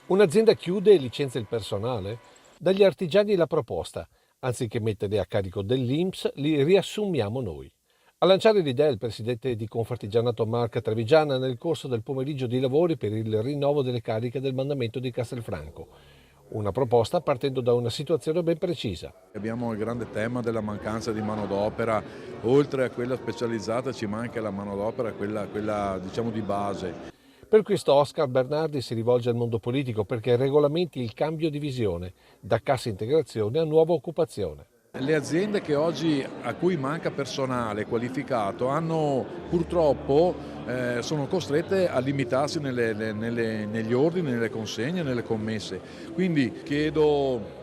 Un'azienda chiude e licenzia il personale? Dagli artigiani la proposta. Anziché metterli a carico dell'INPS, li riassumiamo noi. A lanciare l'idea il presidente di Confartigianato Marca Trevigiana nel corso del pomeriggio di lavori per il rinnovo delle cariche del mandamento di Castelfranco. Una proposta partendo da una situazione ben precisa. Abbiamo il grande tema della mancanza di manodopera, oltre a quella specializzata ci manca la manodopera, quella diciamo di base. Per questo Oscar Bernardi si rivolge al mondo politico perché regolamenti il cambio di visione, da cassa integrazione a nuova occupazione. Le aziende che oggi a cui manca personale qualificato hanno purtroppo sono costrette a limitarsi negli ordini, nelle consegne, nelle commesse. Quindi chiedo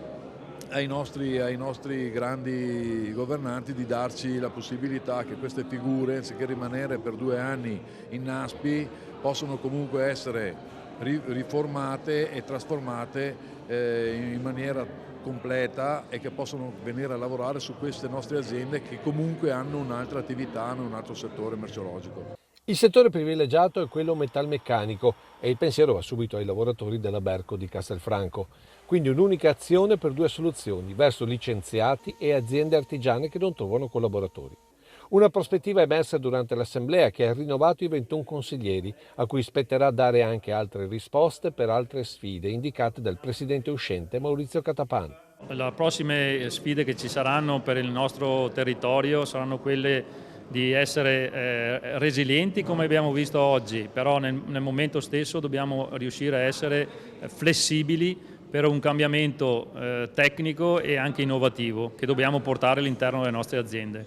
ai nostri grandi governanti di darci la possibilità che queste figure, anziché rimanere per 2 anni in NASPI, possono comunque essere riformate e trasformate in maniera completa e che possono venire a lavorare su queste nostre aziende che comunque hanno un'altra attività, hanno un altro settore merceologico. Il settore privilegiato è quello metalmeccanico e il pensiero va subito ai lavoratori della Berco di Castelfranco. Quindi un'unica azione per due soluzioni verso licenziati e aziende artigiane che non trovano collaboratori. Una prospettiva emersa durante l'assemblea che ha rinnovato i 21 consiglieri, a cui spetterà dare anche altre risposte per altre sfide indicate dal presidente uscente Maurizio Catapan. Le prossime sfide che ci saranno per il nostro territorio saranno quelle di essere resilienti come abbiamo visto oggi, però nel momento stesso dobbiamo riuscire a essere flessibili per un cambiamento tecnico e anche innovativo che dobbiamo portare all'interno delle nostre aziende.